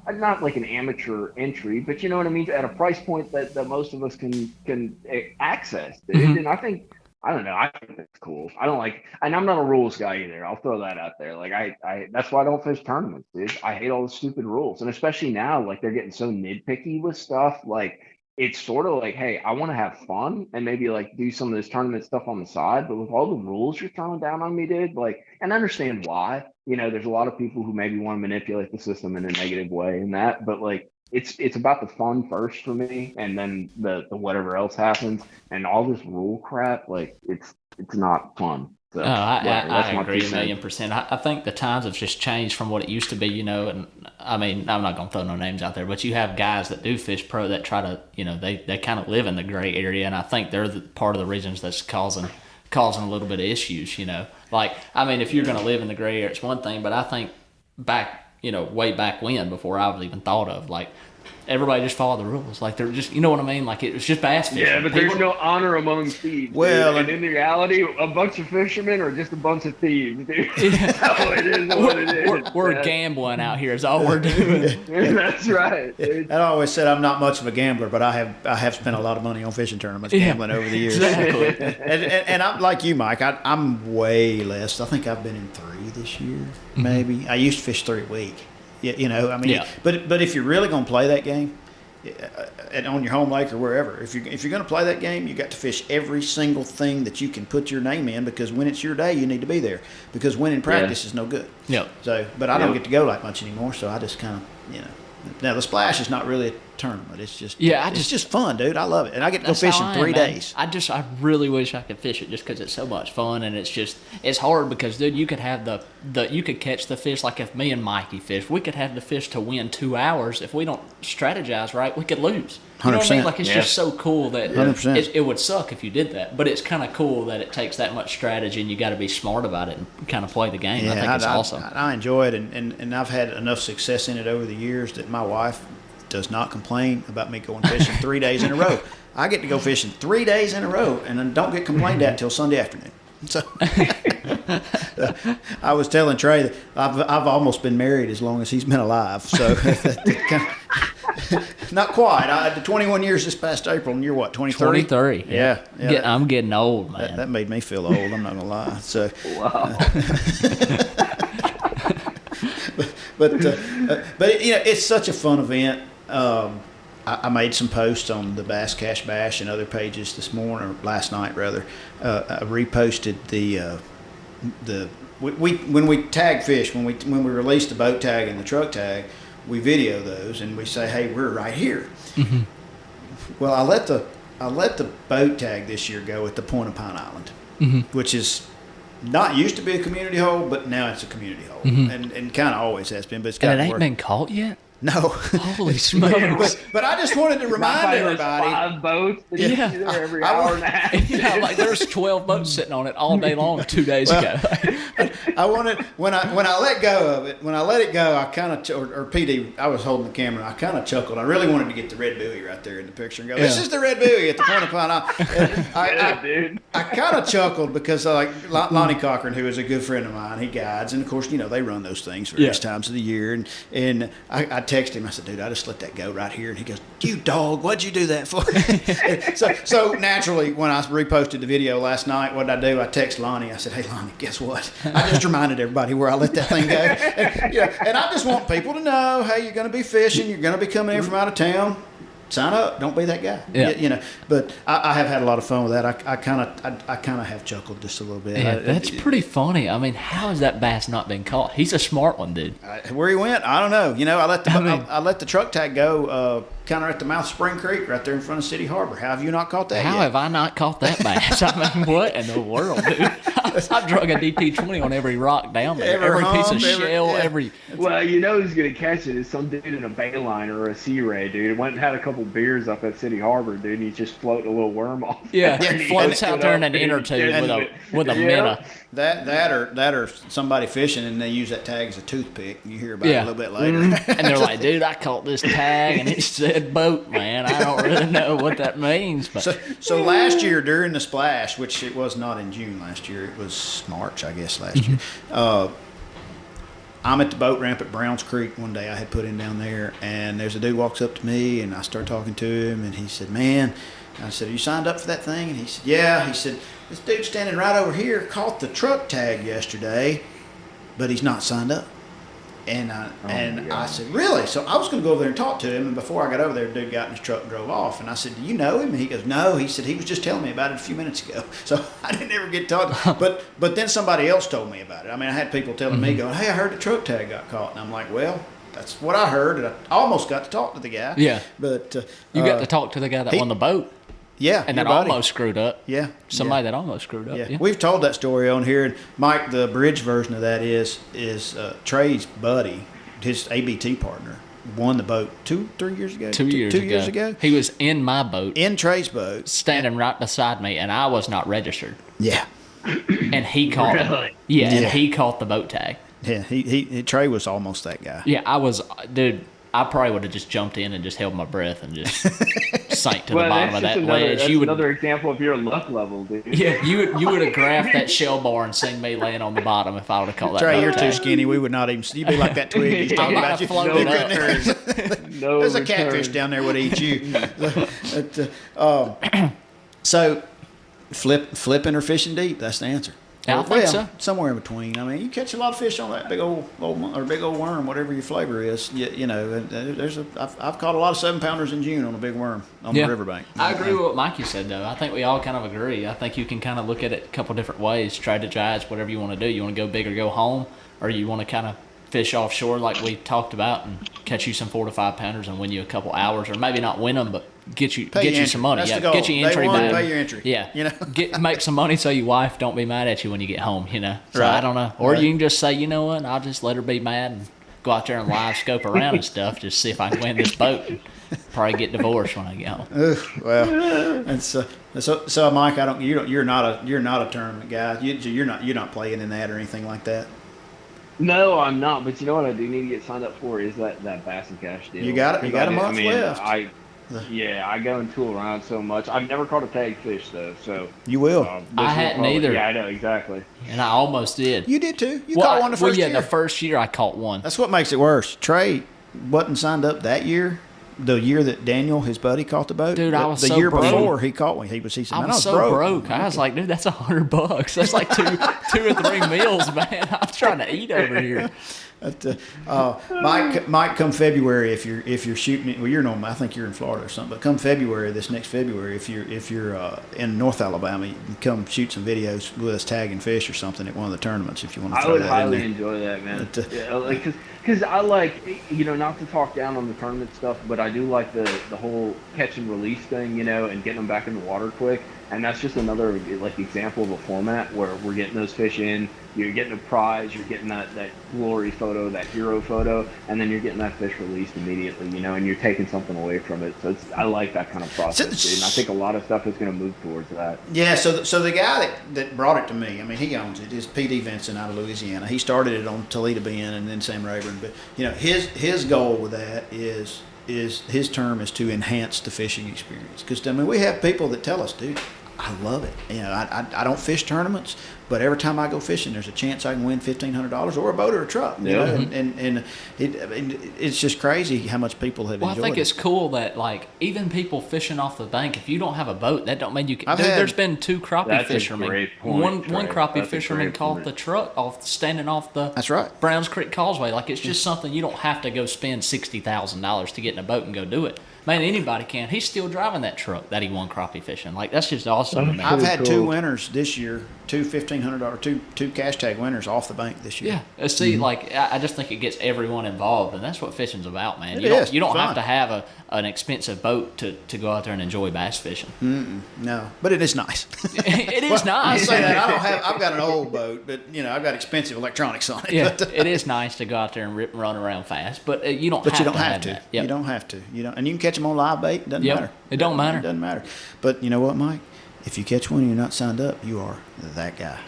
not like an amateur entry, but you know what I mean, at a price point that most of us can access, dude. Mm-hmm. And I don't know. I think that's cool. I don't like, and I'm not a rules guy either. I'll throw that out there. Like I that's why I don't fish tournaments, dude. I hate all the stupid rules, and especially now, like they're getting so nitpicky with stuff. Like it's sort of like, hey, I want to have fun and maybe like do some of this tournament stuff on the side, but with all the rules you're throwing down on me, dude, like, and I understand why. There's a lot of people who maybe want to manipulate the system in a negative way and that, but like it's about the fun first for me, and then the whatever else happens, and all this rule crap, like it's not fun. So, I agree 1,000,000%. I think the times have just changed from what it used to be, and I mean, I'm not going to throw no names out there, but you have guys that do fish pro that try to, they kind of live in the gray area, and I think they're part of the reasons that's causing a little bit of issues, Like, I mean, if you're going to live in the gray area, it's one thing, but I think back, way back when, before I was even thought of, like, everybody just followed the rules. Like, they're just, you know what I mean? Like, it was just bass fishing. Yeah, but there's no honor among thieves. Well, and in reality, a bunch of fishermen are just a bunch of thieves, dude. So it is what it is. We're gambling out here is all we're doing. That's right. I always said I'm not much of a gambler, but I have spent a lot of money on fishing tournaments gambling over the years. Exactly. and I'm like you, Mike. I'm way less. I think I've been in 3 this year, maybe. I used to fish 3 a week. I mean, yeah. But if you're really going to play that game, on your home lake or wherever, if you're going to play that game, you got to fish every single thing that you can put your name in, because when it's your day, you need to be there, because winning practice is no good. Yeah. So, but I don't get to go that much anymore, so I just kind of, Now the splash is not really a tournament. It's just it's just fun, dude. I love it, and I get to go fish in 3 days. I really wish I could fish it just because it's so much fun, and it's hard because, dude, you could have you could catch the fish. Like if me and Mikey fish, we could have the fish to win 2 hours. If we don't strategize right, we could lose. You know what I mean? Like, it's just so cool that 100%. It would suck if you did that, but it's kind of cool that it takes that much strategy, and you got to be smart about it and kind of play the game. Yeah, I think it's awesome. I enjoy it, and I've had enough success in it over the years that my wife does not complain about me going fishing 3 days in a row. I get to go fishing 3 days in a row, and then don't get complained at until Sunday afternoon. So I was telling Trey that I've almost been married as long as he's been alive. So not quite. I did 21 years this past April, and you're what, 23? 23. Yeah. I'm getting old, man. That made me feel old. I'm not gonna lie. So wow. but it's such a fun event. I made some posts on the Bass Cash Bash and other pages this morning, or last night rather. I reposted when we tag fish, when we release the boat tag and the truck tag, we video those and we say, hey, we're right here. Mm-hmm. Well, I let the boat tag this year go at the point of Pine Island, which is not used to be a community hole, but now it's a community hole, and kind of always has been. But it's got and it ain't been caught yet. No. Holy smokes. But I just wanted to remind everybody. 5 boats that you see there every hour and a half. Yeah, like there's 12 boats sitting on it all day long 2 days ago. I wanted when I let go of it, when I let it go, I kind of or PD, I was holding the camera. I kind of chuckled. I really wanted to get the red buoy right there in the picture and go, "This is the red buoy at the point of Pine Island." I kind of chuckled because like Lonnie Cochran, who is a good friend of mine, he guides, and of course they run those things various times of the year, and I texted him. I said, "Dude, I just let that go right here," and he goes, "You dog, what'd you do that for?" so naturally, when I reposted the video last night, what did I do? I text Lonnie. I said, "Hey, Lonnie, guess what? I just reminded everybody where I let that thing go." And I just want people to know, hey, you're going to be fishing. You're going to be coming in from out of town. Sign up. Don't be that guy. Yeah. But I have had a lot of fun with that. I kind of have chuckled just a little bit. Yeah, that's pretty funny. I mean, how has that bass not been caught? He's a smart one, dude. Where he went, I don't know. I let the truck tag go kind of at the mouth of Spring Creek right there in front of City Harbor. How have you not caught that How yet? have I not caught that bass? I mean, what in the world, dude? I drug a DT20 on every rock down there. Every piece of shell, every... Well, who's going to catch it is some dude in a Bayline or a Sea Ray, dude. Went and had a couple beers up at City Harbor, dude, and he's just floating a little worm off. Yeah, floats out there in an inner tube with a minnow. That or somebody fishing and they use that tag as a toothpick. You hear about it a little bit later. And they're like, dude, I caught this tag and it said boat, man. I don't really know what that means. But So last year during the splash, which it was not in June last year, it was March, I guess, last year. I'm at the boat ramp at Browns Creek one day. I had put in down there, and there's a dude walks up to me, and I start talking to him, and he said, "Man," I said, "Are you signed up for that thing?" And he said, "Yeah." He said, "This dude standing right over here caught the truck tag yesterday, but he's not signed up." And I said, really? So I was going to go over there and talk to him. And before I got over there, the dude got in his truck and drove off. And I said, do you know him? And he goes, no. He said, he was just telling me about it a few minutes ago. So I didn't ever get to talk to him. But then somebody else told me about it. I mean, I had people telling me, going, hey, I heard the truck tag got caught. And I'm like, well, that's what I heard. And I almost got to talk to the guy. Yeah. But you got to talk to the guy that won the boat. Yeah. And that almost screwed up. Yeah. Somebody that almost screwed up. Yeah. We've told that story on here. And Mike, the bridge version of that is Trey's buddy, his ABT partner, won the boat 2-3 years ago. 2 years ago. 2 years ago. He was in my boat. In Trey's boat. Standing right beside me, and I was not registered. Yeah. And he caught Really? and he caught the boat tag. Yeah, Trey was almost that guy. Yeah, I was, dude. I probably would have just jumped in and just held my breath and just sank to the bottom of that ledge. That's another example of your luck level, dude. Yeah, you would have graphed that shell bar and seen me laying on the bottom if I would have caught that. Trey, you're boat too tag. skinny. We would not even. You'd be like that twig he's talking about. Floated up. There's a catfish down there would eat you. So, flipping or fishing deep? That's the answer. Yeah, I think so. Somewhere in between. I mean, you catch a lot of fish on that big old worm, whatever your flavor is. You know, I've caught a lot of 7-pounders in June on a big worm on the riverbank. I agree with what Mikey said, though. I think we all kind of agree. I think you can kind of look at it a couple different ways. Strategize whatever you want to do. You want to go big or go home, or you want to kind of fish offshore like we talked about and catch you some 4 to 5 pounders and win you a couple hours, or maybe not win them, but get you some money. That's yeah, the goal. Get you entry. Day one, pay your entry. Yeah, you know, make some money so your wife don't be mad at you when you get home. You know, so right. I don't know, or you can just say, you know what, I'll just let her be mad and go out there and live scope around and stuff, just see if I can win this boat. And probably get divorced when I get home. Well, and so Mike, you're not a tournament guy. You're not playing in that or anything like that. No, I'm not. But you know what I do need to get signed up for is that Bass and Cash deal. You got it. You got a month left. I go and tool around so much. I've never caught a tag fish though, so you will. I hadn't either. Yeah, I know exactly. And I almost did. You did too. You caught one the first year. The first year I caught one. That's what makes it worse. Trey wasn't signed up that year. The year that Daniel, his buddy, caught the boat. Dude, I was the so year broke. Before he caught one. He said, I man, was so broke. I was like, dude, that's $100. That's like two or three meals, man. I'm trying to eat over here. Might come February if you're shooting it. Well, you're I think you're in Florida or something. But come February, this next February, if you're in North Alabama, you can come shoot some videos with us tagging fish or something at one of the tournaments if you want to. I would highly enjoy that, man. Because I like, not to talk down on the tournament stuff, but I do like the whole catch and release thing, and getting them back in the water quick. And that's just another example of a format where we're getting those fish in, you're getting a prize, you're getting that glory photo, that hero photo, and then you're getting that fish released immediately, and you're taking something away from it. So I like that kind of process, dude. And I think a lot of stuff is going to move towards that. Yeah, so the guy that brought it to me, I mean, he owns it, is P.D. Vincent out of Louisiana. He started it on Toledo Bend and then Sam Rayburn. But, his goal with that is his term is to enhance the fishing experience. Because, I mean, we have people that tell us, dude, I love it. I don't fish tournaments, but every time I go fishing, there's a chance I can win $1,500 or a boat or a truck. You know? And it's just crazy how much people have enjoyed it. I think it's cool that even people fishing off the bank, if you don't have a boat, that don't mean you can. There's been 2 crappie fishermen. Great point, one crappie fisherman caught the truck standing off the That's right. Browns Creek Causeway. It's just something you don't have to go spend $60,000 to get in a boat and go do it. Man, anybody can. He's still driving that truck that he won crappie fishing. That's just awesome. Man. I've had 2 winners this year, 2 $1,500, two cash tag winners off the bank this year. Yeah. See, I just think it gets everyone involved, and that's what fishing's about, man. You don't have to have an expensive boat to go out there and enjoy bass fishing. No, but it is nice. It is nice. I say that I've got an old boat, but I've got expensive electronics on it. Yeah, it is nice to go out there and rip and run around fast, but you don't. But have you don't to have to. That. Yep. You don't have to. And you can catch them on live bait. It doesn't matter. It don't matter. It doesn't matter. But you know what, Mike? If you catch one and you're not signed up, you are that guy.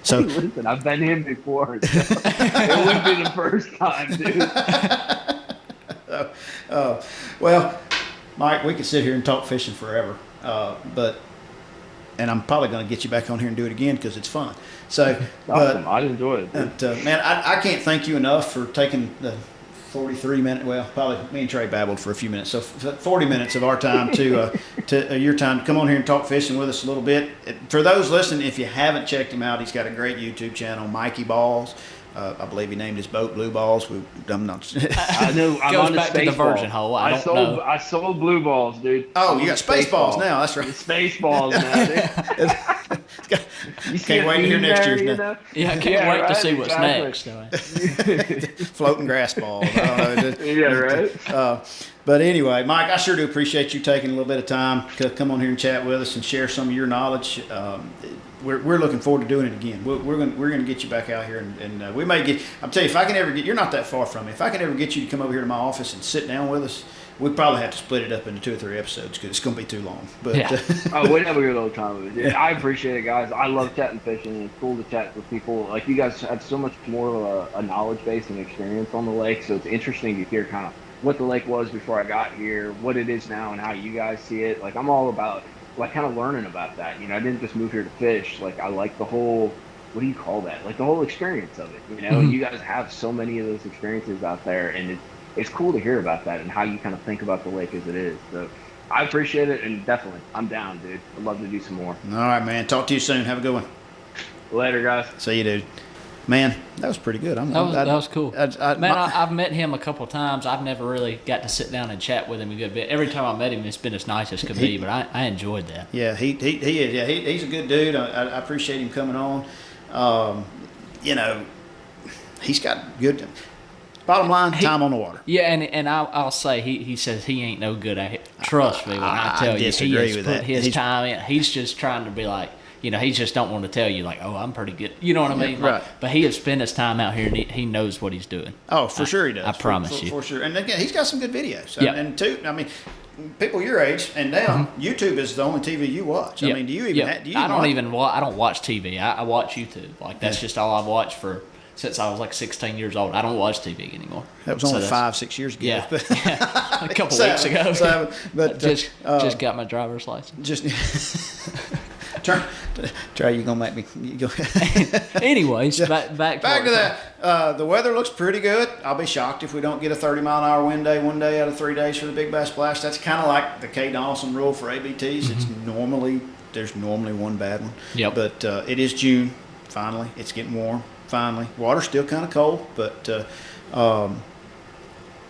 So listen, I've been him before. So it wouldn't be the first time, dude. Well, Mike, we could sit here and talk fishing forever, and I'm probably going to get you back on here and do it again because it's fun. So, awesome. I'd enjoy it. Man, I can't thank you enough for taking the 43 minutes. Well, probably me and Trey babbled for a few minutes, so 40 minutes of our time to your time to come on here and talk fishing with us a little bit. For those listening, if you haven't checked him out, he's got a great YouTube channel, Mikeybalzz. I believe he named his boat Blue Balls. I'm not. I know. I'm Goes on back to the Virgin hole. I don't know. I sold Blue Balls, dude. Oh, you got Space Balls now. That's right. Space Balls now, dude. You see Can't wait to hear a next theme year's there, now. Yeah, I can't wait to see what's exactly. next. Floating grass balls. I don't know. Yeah, right. But anyway, Mike, I sure do appreciate you taking a little bit of time to come on here and chat with us and share some of your knowledge. We're looking forward to doing it again. We're going to get you back out here, and we may get. I'm telling you, if I can ever get, you're not that far from me. If I can ever get you to come over here to my office and sit down with us, we'd probably have to split it up into 2 or 3 episodes because it's going to be too long. But Yeah. Oh, we'd have a good old time with it. Yeah, I appreciate it, guys. I love chatting fishing, and it's cool to chat with people. Like, you guys have so much more of a knowledge base and experience on the lake, so it's interesting to hear kind of what the lake was before I got here, what it is now, and how you guys see it. Like, I'm all about, like, kind of learning about that. You know, I didn't just move here to fish. Like, I like the whole, what do you call that? Like, the whole experience of it, you know? And you guys have so many of those experiences out there, and it's cool to hear about that and how you kind of think about the lake as it is. So I appreciate it, and definitely, I'm down, dude. I'd love to do some more. all right, man. Talk to you soon. Have a good one. Later, guys. See you, dude. Man, that was pretty good. That was cool. I've met him a couple times. I've never really got to sit down and chat with him a good bit. Every time I met him, it's been as nice as could be. But I enjoyed that. Yeah, he is. Yeah, he's a good dude. I appreciate him coming on. You know, he's got good. Bottom line, time on the water. Yeah, and I'll say he says he ain't no good at it. Trust me when I tell you, he has put his time in. He's just trying to be like, you know, he just don't want to tell you like, oh, I'm pretty good. You know what I mean? Right. Like, but he has spent his time out here, and he knows what he's doing. Oh, for sure he does. I promise you. For sure. And again, he's got some good videos. Yeah. And too, I mean, people your age and down, YouTube is the only TV you watch. I mean, do you even? I don't watch TV. I watch YouTube. Like that's just all I've watched since I was like 16 years old. I don't watch TV anymore. That was only 5-6 years ago. Yeah, a couple weeks ago. But just got my driver's license. Just Trey, you gonna make me? You go. Anyways, back to that. The weather looks pretty good. I'll be shocked if we don't get a 30-mile-an-hour wind day 1 day out of 3 days for the Big Bass Splash. That's kind of like the Kay Donaldson rule for ABTs. Mm-hmm. There's normally one bad one. Yep. But it is June. Finally, it's getting warm. Finally, water's still kind of cold, but I'm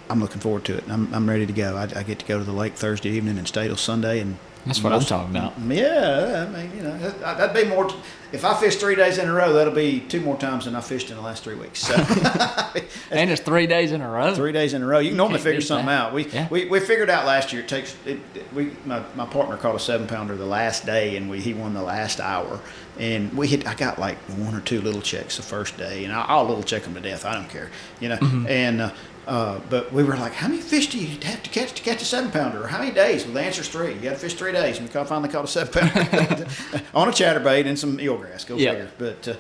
looking forward to it. I'm ready to go. I get to go to the lake Thursday evening and stay till Sunday, and that's what I'm talking about. Yeah, I mean, you know, that'd be more. If I fish 3 days in a row, that'll be 2 more times than I fished in the last 3 weeks. So, and it's 3 days in a row. 3 days in a row. You can normally figure something out. We figured out last year. My partner caught a 7-pounder the last day, and he won the last hour. And I got like 1 or 2 little checks the first day, and I'll little check them to death. I don't care, you know. Mm-hmm. And but we were like, how many fish do you have to catch a 7-pounder? Or how many days? Well, the answer's 3. You got to fish 3 days. And we finally caught a 7-pounder on a chatterbait and some eelgrass. Go figure. But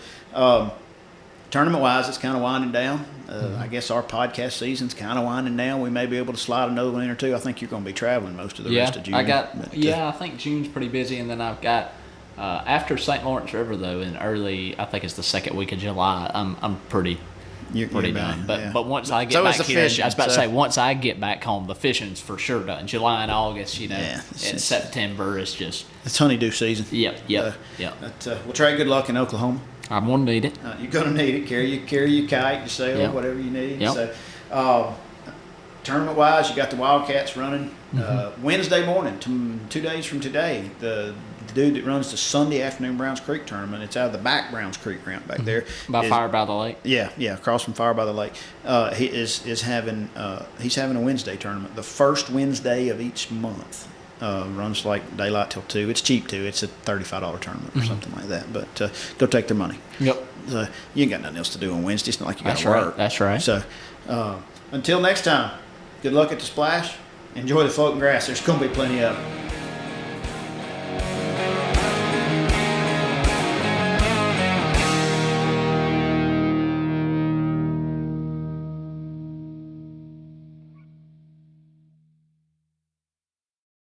tournament-wise, it's kind of winding down. I guess our podcast season's kind of winding down. We may be able to slide another one in or 2. I think you're going to be traveling most of the rest of June. I think June's pretty busy, and then I've got after St. Lawrence River though in early, I think it's the 2nd week of July. I'm pretty done. But once I get back here, I was about to say once I get back home, the fishing's for sure done. July and August, you know, and September is just it's honeydew season. Yep. We'll try good luck in Oklahoma. I'm gonna need it. You're gonna need it. Carry your kite, your sail, whatever you need. Yep. So, tournament wise, you got the Wildcats running Wednesday morning, 2 days from today. The dude that runs the Sunday afternoon Browns Creek tournament, it's out of the back Browns Creek ramp back there. Fire by the Lake? Yeah, across from Fire by the Lake. He is having he's having a Wednesday tournament. The first Wednesday of each month. Runs like daylight till 2. It's cheap too. It's a $35 tournament or something like that. But go take their money. Yep. So you ain't got nothing else to do on Wednesday. It's not like you got to work. That's right. So until next time, good luck at the splash. Enjoy the floating grass. There's going to be plenty of it.